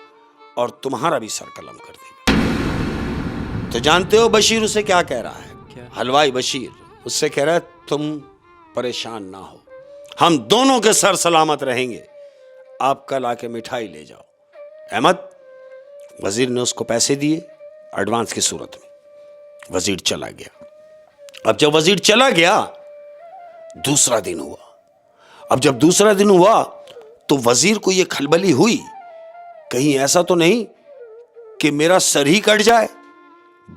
और तुम्हारा भी सर कलम कर देगा। तो जानते हो बशीर उसे क्या कह रहा है? क्या? हलवाई बशीर उससे कह रहा है तुम परेशान ना हो, हम दोनों के सर सलामत रहेंगे, आप कल आके मिठाई ले जाओ। अहमद, वजीर ने उसको पैसे दिए एडवांस की सूरत में। वजीर चला गया। अब जब वजीर चला गया दूसरा दिन हुआ। अब जब दूसरा दिन हुआ तो वजीर को यह खलबली हुई कहीं ऐसा तो नहीं कि मेरा सर ही कट जाए।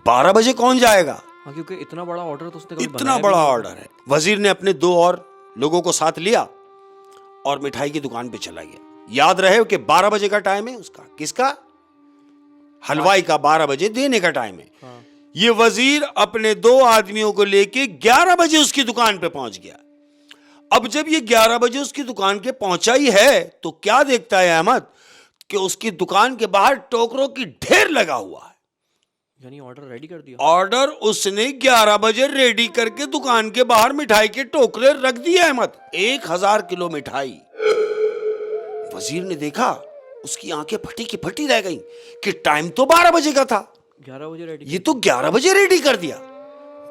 12 बजे कौन जाएगा? हाँ, क्योंकि इतना बड़ा ऑर्डर तो उसने कभी इतना बनाया भी बड़ा नहीं। ऑर्डर है। वजीर ने अपने 2 और लोगों को साथ लिया और मिठाई की दुकान पे चला गया। याद रहे कि 12 बजे का टाइम है उसका। किसका? हलवाई का 12 बजे देने का टाइम है। हाँ। ये वजीर अपने 2 आदमियों को लेके 11 बजे उसकी दुकान पे पहुंच गया। अब जब ये 11 बजे उसकी दुकान के पहुंचा ही है तो क्या देखता है अहमद कि उसकी दुकान के बाहर टोकरों की ढेर लगा हुआ है। यानी ऑर्डर रेडी कर दिया। ऑर्डर उसने 11 बजे रेडी करके दुकान के बाहर मिठाई के टोकरे रख दिए अहमद। 1000 किलो मिठाई। वजीर ने देखा, उसकी आंखें फटी की फटी रह गई कि टाइम तो 12 बजे का था, 11 बजे रेडी। ये तो 11 बजे रेडी कर दिया।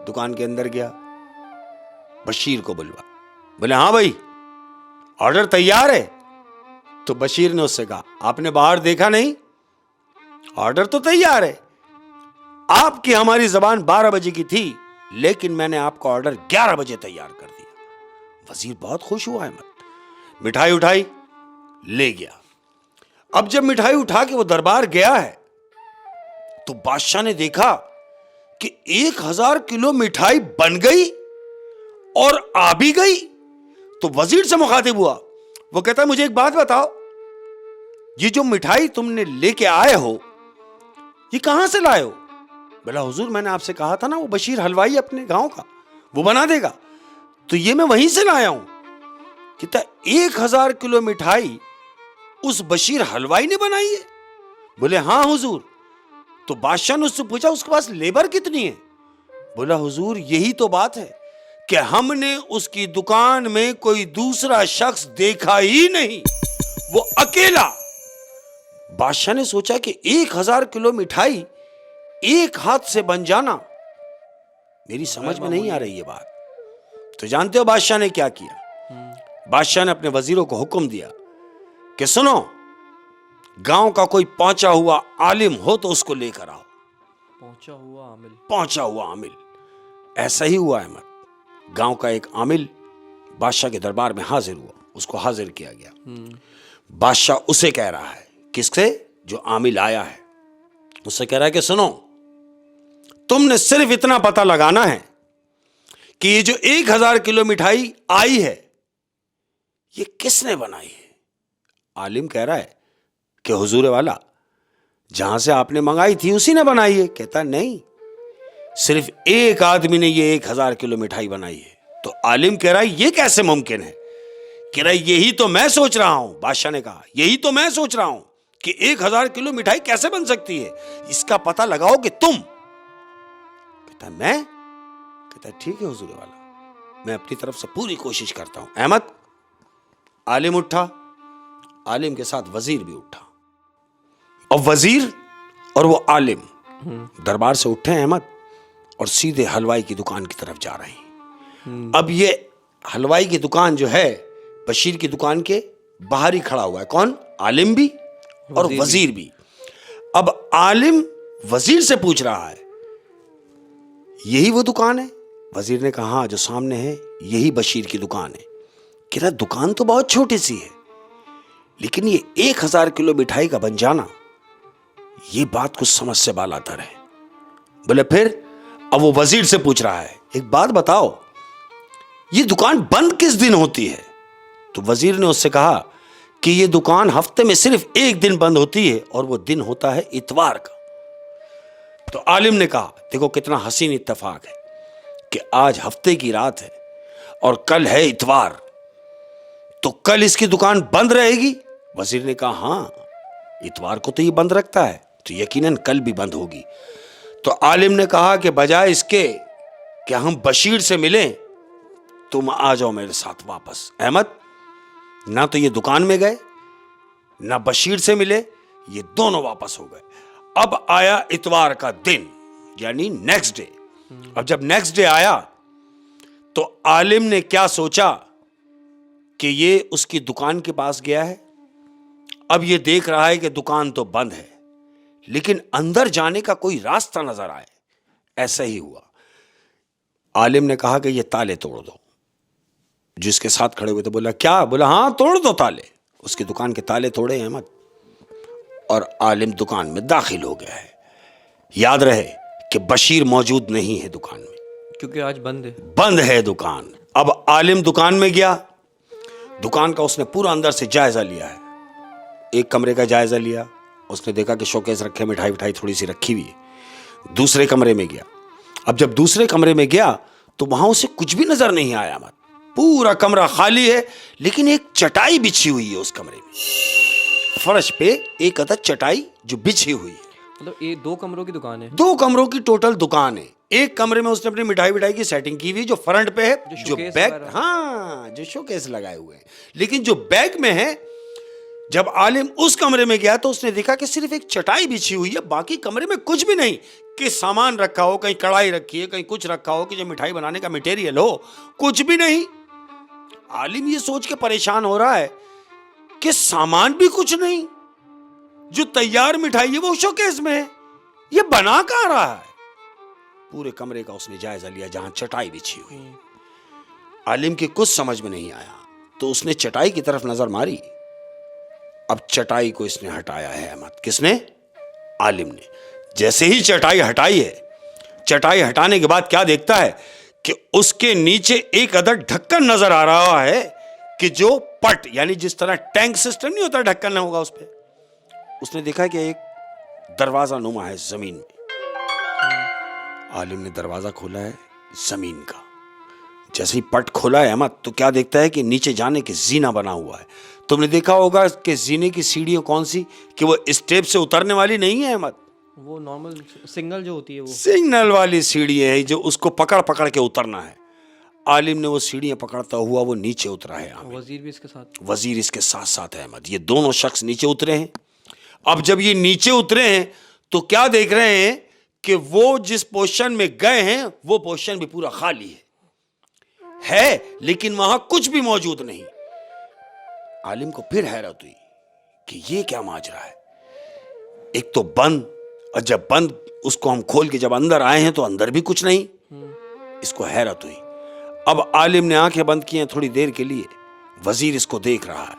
दुकान के अंदर गया, बशीर को बुलवा, बोले हाँ भाई ऑर्डर तैयार है। तो बशीर ने उससे कहा आपने बाहर देखा नहीं? ऑर्डर तो तैयार है, आपकी हमारी जबान 12 बजे की थी लेकिन मैंने आपका ऑर्डर 11 बजे तैयार कर दिया। वजीर बहुत खुश हुआ अहमद। मिठाई उठाई ले गया। अब जब मिठाई उठा के वो दरबार गया है तो बादशाह ने देखा कि 1000 किलो मिठाई बन गई और आ भी गई। तो वजीर से मुखातिब हुआ। वो कहता मुझे एक बात बताओ, ये जो मिठाई तुमने लेके आए हो ये कहां से लाए हो? बोला हुजूर मैंने आपसे कहा था ना वो बशीर हलवाई अपने गांव का वो बना देगा, तो ये मैं वहीं से लाया हूं। कहता 1000 किलो मिठाई उस बशीर हलवाई ने बनाई है? बोले हां हुजूर। तो बादशाह ने उससे पूछा उसके पास लेबर कितनी है? बोला हुजूर यही तो बात है कि हमने उसकी दुकान में कोई दूसरा शख्स देखा ही नहीं, वो अकेला। बादशाह ने सोचा कि 1000 किलो मिठाई एक हाथ से बन जाना, मेरी समझ में नहीं आ रही ये बात। तो जानते हो बादशाह ने क्या किया? बादशाह ने अपने वजीरों को हुक्म दिया कि सुनो, गांव का कोई पहुंचा हुआ आलिम हो तो उसको लेकर आओ। पहुंचा हुआ आमिल। पहुंचा हुआ आमिल। ऐसा ही हुआ अहमद। गांव का एक आमिल बादशाह के दरबार में हाजिर हुआ, उसको हाजिर किया गया। बादशाह उसे कह रहा है, किससे? जो आमिल आया है उससे कह रहा है कि सुनो, तुमने सिर्फ इतना पता लगाना है कि ये जो 1000 किलो मिठाई आई है ये किसने बनाई है? आलिम कह रहा है कि हुजूर वाला जहां से आपने मंगाई थी उसी ने बनाई है। कहता नहीं, सिर्फ एक आदमी ने ये 1000 किलो मिठाई बनाई है। तो आलिम कह रहा है ये कैसे मुमकिन है? कह रहा यही तो मैं सोच रहा हूं। बादशाह ने कहा यही तो मैं सोच रहा हूं कि 1000 किलो मिठाई कैसे बन सकती है, इसका पता लगाओगे तुम। कहता है मैं? कहता है ठीक है हुजूर वाला, मैं अपनी तरफ से पूरी कोशिश करता हूं। अहमद, आलिम उठा, आलिम के साथ वजीर भी उठा, और वजीर और वो आलिम दरबार से उठे अहमद और सीधे हलवाई की दुकान की तरफ जा रहे हैं। अब ये हलवाई की दुकान जो है बशीर की दुकान के बाहर ही खड़ा हुआ है। कौन? आलिम भी और वजीर भी। अब आलिम वजीर से पूछ रहा है यही वो दुकान है? वजीर ने कहा हाँ, जो सामने है यही बशीर की दुकान है। कह रहा दुकान तो बहुत छोटी सी है, लेकिन ये 1000 किलो मिठाई का बन जाना, ये बात कुछ समझ से बाला तर है। बोले फिर? अब वो वजीर से पूछ रहा है एक बात बताओ, ये दुकान बंद किस दिन होती है? तो वजीर ने उससे कहा कि ये दुकान हफ्ते में सिर्फ एक दिन बंद होती है, और वो दिन होता है इतवार का। तो आलिम ने कहा देखो कितना हसीन इत्तेफाक है कि आज हफ्ते की रात है और कल है इतवार, तो कल इसकी दुकान बंद रहेगी? वजीर ने कहा हाँ, इतवार को तो ये बंद रखता है, तो यकीनन कल भी बंद होगी। तो आलिम ने कहा कि बजाय इसके कि हम बशीर से मिलें, तुम आ जाओ मेरे साथ वापस। अहमद, ना तो ये दुकान में गए, ना बशीर से मिले, ये दोनों वापस हो गए। अब आया इतवार का दिन, यानी नेक्स्ट डे। अब जब नेक्स्ट डे आया तो आलिम ने क्या सोचा कि ये उसकी दुकान के पास गया है। अब ये देख रहा है कि दुकान तो बंद है, लेकिन अंदर जाने का कोई रास्ता नजर आए। ऐसा ही हुआ। आलिम ने कहा कि ये ताले तोड़ दो। जिसके साथ खड़े हुए थे बोला क्या? बोला हाँ तोड़ दो ताले। उसकी दुकान के ताले तोड़े अहमद, और आलिम दुकान में दाखिल हो गया है। याद रहे कि बशीर मौजूद नहीं है दुकान में, क्योंकि आज बंद है, बंद है दुकान। अब आलिम दुकान में गया, दुकान का उसने पूरा अंदर से जायजा लिया है। एक कमरे का जायजा लिया, उसने देखा कि शोकेस रखे, मिठाई विठाई थोड़ी सी रखी हुई है। दूसरे कमरे में गया। अब जब दूसरे कमरे में गया तो वहां उसे कुछ भी नजर नहीं आया। मत पूरा कमरा खाली है, लेकिन एक चटाई बिछी हुई है उस कमरे में। फर्श पे एक अदद चटाई जो बिछी हुई है। मतलब ये 2 कमरों की दुकान है। 2 कमरों की टोटल दुकान है। एक कमरे में उसने अपनी मिठाई विठाई की सेटिंग की हुई जो फ्रंट पे है, जो बैक, हाँ जो शोकेस लगाए हुए हैं। लेकिन जो बैक में है, जब आलिम उस कमरे में गया तो उसने देखा कि सिर्फ एक चटाई बिछी हुई है, बाकी कमरे में कुछ भी नहीं। कि सामान रखा हो, कहीं कढ़ाई रखी है, कहीं कुछ रखा हो कि जो मिठाई बनाने का मटेरियल हो, कुछ भी नहीं। आलिम ये सोच के परेशान हो रहा है कि सामान भी कुछ नहीं, जो तैयार मिठाई है वो शोकेस में है, ये बना कहां रहा है? पूरे कमरे का उसने जायजा लिया जहां चटाई बिछी हुई। आलिम के कुछ समझ में नहीं आया तो उसने चटाई की तरफ नजर मारी। अब चटाई को इसने हटाया है अहमद। किसने? आलिम ने। जैसे ही चटाई हटाई है, चटाई हटाने के बाद क्या देखता है कि उसके नीचे एक अदद ढक्कन नजर आ रहा है कि जो पट, यानी जिस तरह टैंक सिस्टम नहीं होता ढक्कन होगा उस पर। उसने देखा कि एक दरवाजा नुमा है जमीन में। आलिम ने दरवाजा खोला है जमीन का। जैसे ही पट खोला है अहमद तो क्या देखता है कि नीचे जाने के जीना बना हुआ है। तुमने देखा होगा कि जीने की सीढ़ियां कौन सी, कि वो स्टेप से उतरने वाली नहीं है अहमद, वो नॉर्मल सिग्नल जो होती है, वो सिग्नल वाली सीढ़ियां है जो उसको पकड़ पकड़ के उतरना है। आलिम ने वो सीढ़ियां पकड़ता हुआ वो नीचे उतरा है। वजीर भी इसके साथ, वजीर इसके साथ साथ है अहमद। ये दोनों शख्स नीचे उतरे हैं। अब जब ये नीचे उतरे हैं तो क्या देख रहे हैं कि वो जिस पोजीशन में गए हैं वो पोजीशन भी पूरा खाली है, लेकिन वहां कुछ भी मौजूद नहीं। आलिम को फिर हैरत हुई कि ये क्या माजरा है। एक तो बंद, और जब बंद उसको हम खोल के जब अंदर आए हैं तो अंदर भी कुछ नहीं। इसको हैरत हुई। अब आलिम ने आंखें बंद की हैं थोड़ी देर के लिए। वजीर इसको देख रहा है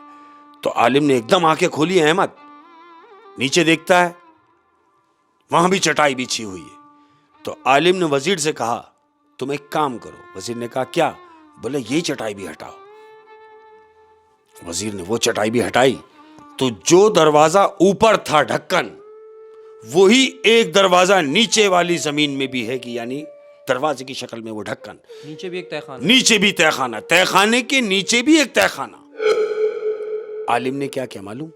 तो आलिम ने एकदम आंखें खोली हैं अहमद। नीचे देखता है वहां भी चटाई बिछी हुई है। तो आलिम ने वजीर से कहा तुम एक काम करो। वजीर ने कहा क्या? बोले ये चटाई भी हटाओ। वजीर ने वो चटाई भी हटाई तो जो दरवाजा ऊपर था ढक्कन, वही एक दरवाजा नीचे वाली जमीन में भी है, कि यानी दरवाजे की शक्ल में वो ढक्कन। नीचे भी एक तहखाना, नीचे भी तहखाना, तहखाने के नीचे भी एक तहखाना। आलिम ने क्या किया मालूम?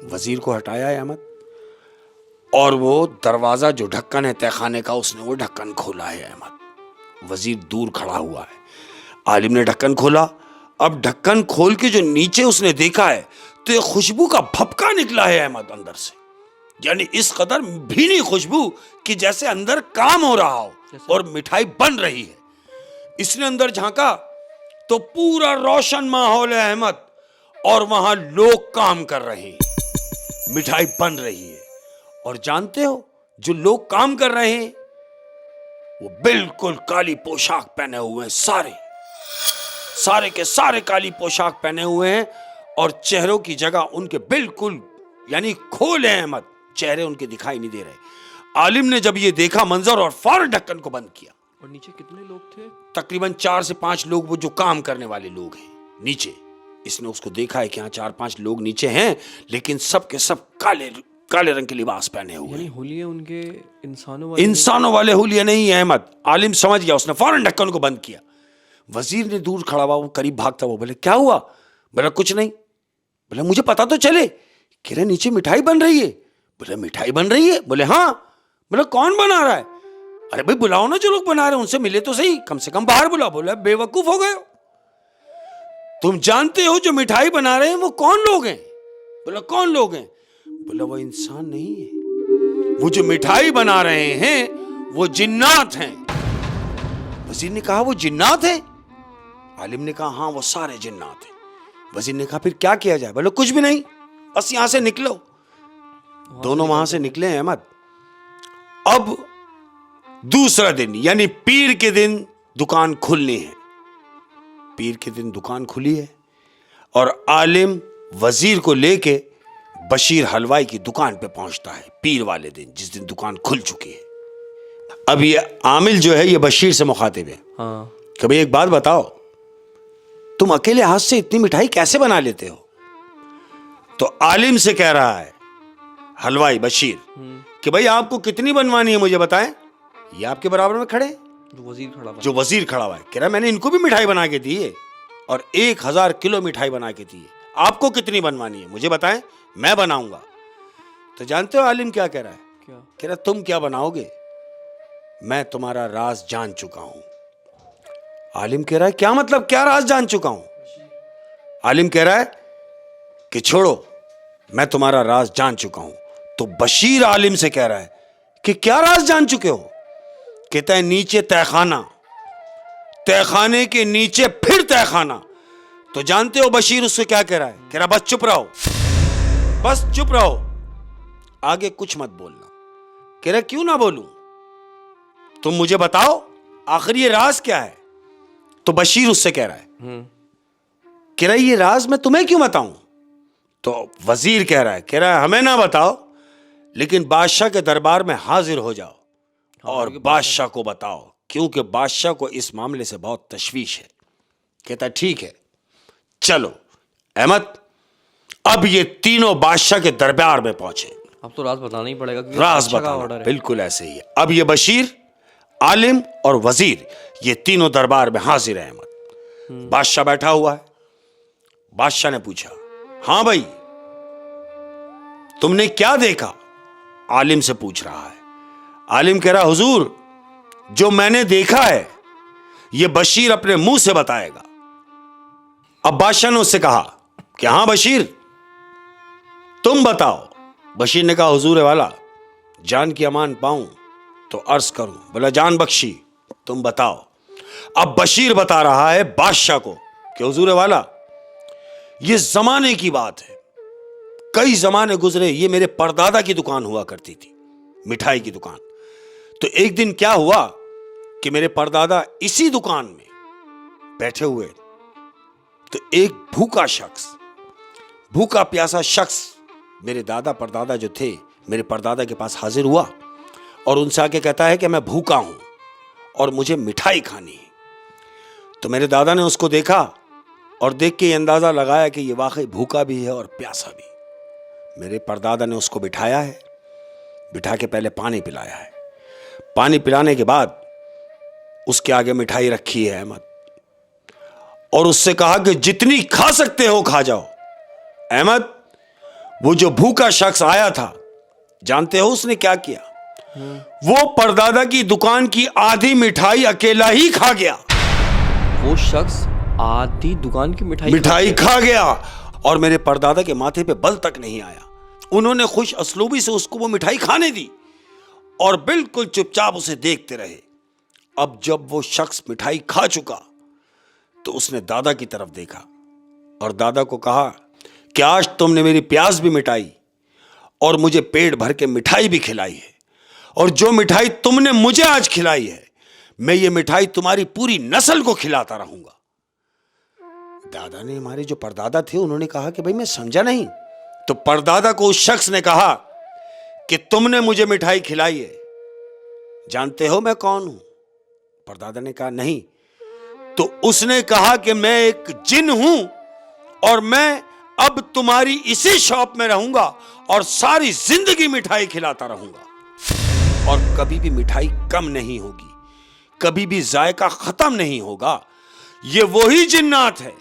वजीर को हटाया है अहमद, और वो दरवाजा जो ढक्कन है तहखाने का, उसने वो ढक्कन खोला है अहमद। वजीर दूर खड़ा हुआ है, आलिम ने ढक्कन खोला। अब ढक्कन खोल के जो नीचे उसने देखा है तो ये खुशबू का भपका निकला है अहमद अंदर से, यानी इस कदर भीनी खुशबू कि जैसे अंदर काम हो रहा हो और मिठाई बन रही है। इसने अंदर झांका तो पूरा रोशन माहौल है अहमद, और वहां लोग काम कर रहे हैं, मिठाई बन रही है। और जानते हो जो लोग काम कर रहे हैं वो बिल्कुल काली पोशाक पहने हुए हैं, सारे के सारे काली पोशाक पहने हुए हैं, और चेहरों की जगह उनके बिल्कुल यानी खोल है अहमद, चेहरे उनके दिखाई नहीं दे रहे। आलिम ने जब ये देखा मंजर और फौरन ढक्कन को बंद किया। और नीचे कितने लोग थे? तकरीबन 4 से 5 लोग, वो जो काम करने वाले लोग हैं नीचे। इसने उसको देखा है कि हाँ 4-5 लोग नीचे हैं, लेकिन सब के सब काले रंग के लिबास पहने हुए। यानी हुलिये उनके इंसानों वाले हुलिये नहीं है अहमद। आलिम समझ गया, उसने फौरन ढक्कन को बंद किया। वजीर ने दूर खड़ा हुआ, वो करीब भागता हुआ बोले क्या हुआ? बोला कुछ नहीं। बोला मुझे पता तो चले। कह रहे नीचे मिठाई बन रही है। बोले मिठाई बन रही है? बोले हाँ। बोला कौन बना रहा है? अरे भाई बुलाओ ना, जो लोग बना रहे हैं उनसे मिले तो सही, कम से कम बाहर बुलाओ। बोला बेवकूफ हो गए हो, तुम जानते हो जो मिठाई बना रहे हैं वो कौन लोग हैं? बोला कौन लोग हैं? बोला वो इंसान नहीं है, वो जो मिठाई बना रहे हैं वो जिन्नात हैं। वजीर ने कहा वो जिन्नात है? आलिम ने कहा हाँ वो सारे जिन्नात हैं। वजीर ने कहा फिर क्या किया जाए? बोले कुछ भी नहीं, बस यहां से निकलो। दोनों वहां से निकले हैं अहमद। अब दूसरा दिन यानी पीर के दिन दुकान खुलनी है। पीर के दिन दुकान खुली है और आलिम वजीर को लेके बशीर हलवाई की दुकान पे पहुंचता है पीर वाले दिन, जिस दिन दुकान खुल चुकी है। अब ये आमिल जो है ये बशीर से मुखातिब है। हाँ। कभी एक बात बताओ, तुम अकेले हाथ से इतनी मिठाई कैसे बना लेते हो? तो आलिम से कह रहा है हलवाई बशीर कि भाई आपको कितनी बनवानी है मुझे बताएं। ये आपके बराबर में खड़े जो वजीर खड़ा हुआ है, कह रहा मैंने इनको भी मिठाई बना के दी है और 1000 किलो मिठाई बना के दी है, आपको कितनी बनवानी है मुझे बताएं, मैं बनाऊंगा। तो जानते हो आलिम क्या कह रहा है? क्या कह रहा तुम क्या बनाओगे, मैं तुम्हारा राज जान चुका हूं। आलिम कह रहा है क्या मतलब, क्या राज जान चुका हूं? आलिम कह रहा है कि छोड़ो, मैं तुम्हारा राज जान चुका हूं। तो बशीर आलिम से कह रहा है कि क्या राज जान चुके हो? कहता है नीचे तहखाना, तहखाने के नीचे फिर तहखाना। तो जानते हो बशीर उससे क्या कह रहा है? कह रहा बस चुप रहो, बस चुप रहो, आगे कुछ मत बोलना। कह रहा क्यों ना बोलूं, तुम मुझे बताओ आखिर ये राज क्या है? तो बशीर उससे कह रहा है, कह रहा ये राज मैं तुम्हें क्यों बताऊं? तो वजीर कह रहा है हमें ना बताओ, लेकिन बादशाह के दरबार में हाजिर हो जाओ और बादशाह को बताओ, क्योंकि बादशाह को इस मामले से बहुत तशवीश है। कहता ठीक है चलो। अहमद अब ये तीनों बादशाह के दरबार में पहुंचे। अब तो राज बताना ही पड़ेगा, राज बताना बिल्कुल ऐसे ही है। अब ये बशीर, आलिम और वजीर ये तीनों दरबार में हाजिर है। अहमद बादशाह बैठा हुआ है। बादशाह ने पूछा हां भाई तुमने क्या देखा? आलिम से पूछ रहा है। आलिम कह रहा हुजूर जो मैंने देखा है यह बशीर अपने मुंह से बताएगा। अब बादशाह ने उससे कहा कि हां बशीर तुम बताओ। बशीर ने कहा हुजूर वाला जान की अमान पाऊं तो अर्ज करूं। बोला जान बख्शी तुम बताओ। अब बशीर बता रहा है बादशाह को कि हुजूर वाला ये जमाने की बात है, कई जमाने गुजरे, ये मेरे परदादा की दुकान हुआ करती थी, मिठाई की दुकान। तो एक दिन क्या हुआ कि मेरे परदादा इसी दुकान में बैठे हुए, तो एक भूखा प्यासा शख्स मेरे दादा परदादा जो थे मेरे परदादा के पास हाजिर हुआ और उनसे आके कहता है कि मैं भूखा हूं और मुझे मिठाई खानी है। तो मेरे दादा ने उसको देखा और देख के ये अंदाजा लगाया कि ये वाकई भूखा भी है और प्यासा भी। मेरे परदादा ने उसको बिठाया है, बिठा के पहले पानी पिलाया है। पानी पिलाने के बाद उसके आगे मिठाई रखी है अहमद, और उससे कहा कि जितनी खा सकते हो खा जाओ। अहमद, वो जो भूखा शख्स आया था, जानते हो उसने क्या किया? वो परदादा की दुकान की आधी मिठाई अकेला ही खा गया। वो शख्स आधी दुकान की मिठाई खा गया और मेरे परदादा के माथे पे बल तक नहीं आया। उन्होंने खुश असलूबी से उसको वो मिठाई खाने दी और बिल्कुल चुपचाप उसे देखते रहे। अब जब वो शख्स मिठाई खा चुका तो उसने दादा की तरफ देखा और दादा को कहा कि आज तुमने मेरी प्यास भी मिटाई और मुझे पेट भर के मिठाई भी खिलाई है, और जो मिठाई तुमने मुझे आज खिलाई है, मैं ये मिठाई तुम्हारी पूरी नस्ल को खिलाता रहूंगा। दादा ने, हमारे जो परदादा थे, उन्होंने कहा कि भाई मैं समझा नहीं। तो परदादा को उस शख्स ने कहा कि तुमने मुझे मिठाई खिलाई है, जानते हो मैं कौन हूं? परदादा ने कहा नहीं। तो उसने कहा कि मैं एक जिन हूं और मैं अब तुम्हारी इसी शॉप में रहूंगा और सारी जिंदगी मिठाई खिलाता रहूंगा, और कभी भी मिठाई कम नहीं होगी, कभी भी जायका खत्म नहीं होगा। ये वही जिन्नात है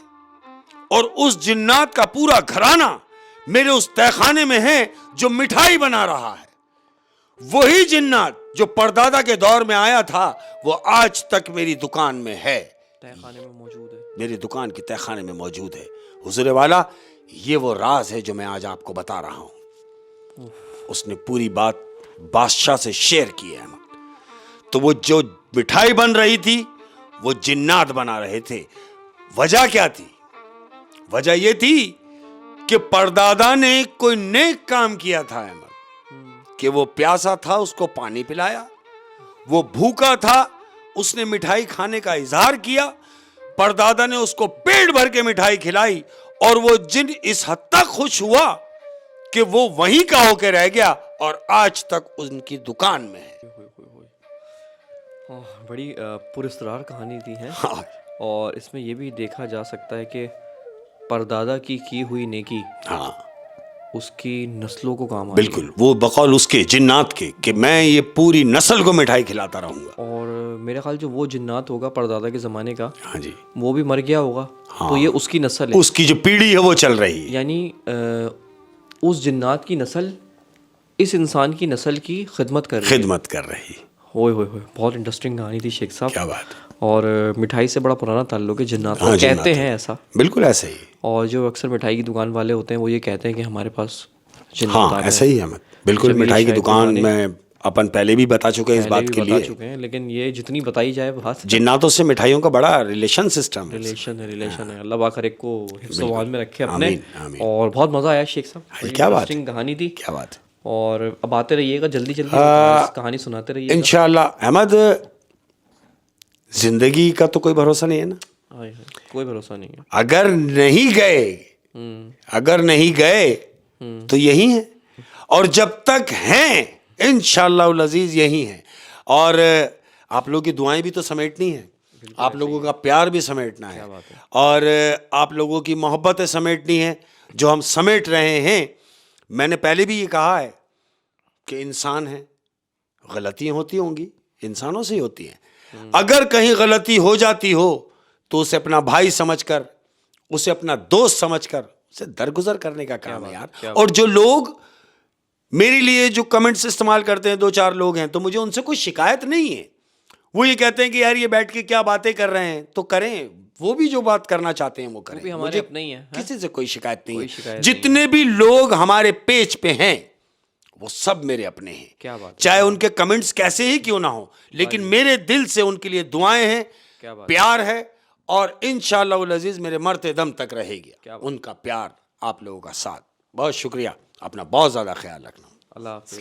और उस जिन्नात का पूरा घराना मेरे उस तहखाने में है जो मिठाई बना रहा है। वही जिन्नात जो परदादा के दौर में आया था वो आज तक मेरी दुकान में है, तहखाने में मौजूद है, मेरी दुकान की तहखाने में मौजूद है। हुजूर वाला, ये वो राज है जो मैं आज आपको बता रहा हूं। उसने पूरी बात बादशाह से शेयर की है। तो वो जो मिठाई बन रही थी वो जिन्नात बना रहे थे। वजह क्या थी? वजह ये थी कि परदादा ने कोई नेक काम किया था अहमद, कि वो प्यासा था उसको पानी पिलाया, वो भूखा था उसने मिठाई खाने का इजहार किया, परदादा ने उसको पेट भर के मिठाई खिलाई, और वो जिन इस हद तक खुश हुआ कि वो वहीं का होके रह गया और आज तक उनकी दुकान में है। बड़ी पुरस्कार कहानी दी है। हाँ। और इसमें यह भी देखा जा सकता है कि परदादा की हुई नेकी हाँ, उसकी नस्लों को काम आई। बिल्कुल, वो बकौल उसके जिन्नात के कि मैं ये पूरी नस्ल को मिठाई खिलाता रहूंगा। और मेरा ख्याल जो वो जिन्नात होगा परदादा के ज़माने का, हाँ जी, वो भी मर गया होगा। हाँ, तो ये उसकी नस्ल है, उसकी जो पीढ़ी है वो चल रही है। यानी उस जिन्नात की नस्ल इस इंसान की नस्ल की खिदमत कर रही है। होए बहुत इंटरेस्टिंग कहानी थी शेख साहब। क्या बात। और मिठाई से बड़ा पुराना ताल्लुक है जिन्नात। हाँ, कहते हैं ऐसा, बिल्कुल ऐसे ही। और जो अक्सर मिठाई की दुकान वाले होते हैं वो ये कहते हैं कि हमारे पास हाँ, ऐसा ही है। बिल्कुल, मिठाई की दुकान में अपन पहले भी बता चुके हैं, इस बात के लिए। लेकिन ये जितनी बताई जाए बात, जिन्नातों से मिठाइयों का बड़ा रिलेशन सिस्टम है। अल्लाह पाक हर एक को हिफ्ज़-ओ-मान में रखे अपने। आमीन। और बहुत मजा आया शेख साहब, क्या बात, इंटरेस्टिंग कहानी थी। क्या बात। और अब आते रहिएगा, जल्दी कहानी सुनाते रहिएगा इंशाअल्लाह। अहमद, जिंदगी का तो कोई भरोसा नहीं है ना। कोई भरोसा नहीं है। अगर नहीं गए तो यही है, और जब तक हैं इंशाअल्लाह अज़ीज़ यही हैं। और आप लोगों की दुआएं भी तो समेटनी है, आप लोगों का प्यार भी समेटना है, और आप लोगों की मोहब्बतें समेटनी है जो हम समेट रहे हैं। मैंने पहले भी ये कहा है कि इंसान है, गलतियां होती होंगी, इंसानों से ही होती हैं। अगर कहीं गलती हो जाती हो तो उसे अपना भाई समझकर, उसे अपना दोस्त समझकर उसे दरगुजर करने का काम है यार। और जो लोग मेरे लिए जो कमेंट्स इस्तेमाल करते हैं, 2-4 लोग हैं, तो मुझे उनसे कोई शिकायत नहीं है। वो ये कहते हैं कि यार ये बैठ के क्या बातें कर रहे हैं, तो करें, वो भी जो बात करना चाहते हैं वो करें, भी हमारे अपने ही है। किसी से कोई शिकायत नहीं है। जितने भी लोग हमारे पेज पे हैं वो सब मेरे अपने हैं। क्या बात, चाहे उनके कमेंट्स कैसे ही क्यों ना हो, लेकिन मेरे दिल से उनके लिए दुआएं हैं, प्यार है, और इंशाअल्लाह अज़ीज़ मेरे मरते दम तक रहेगी उनका प्यार, आप लोगों का साथ। बहुत शुक्रिया, अपना बहुत ज़्यादा ख्याल रखना। अल्लाह हाफ़िज़।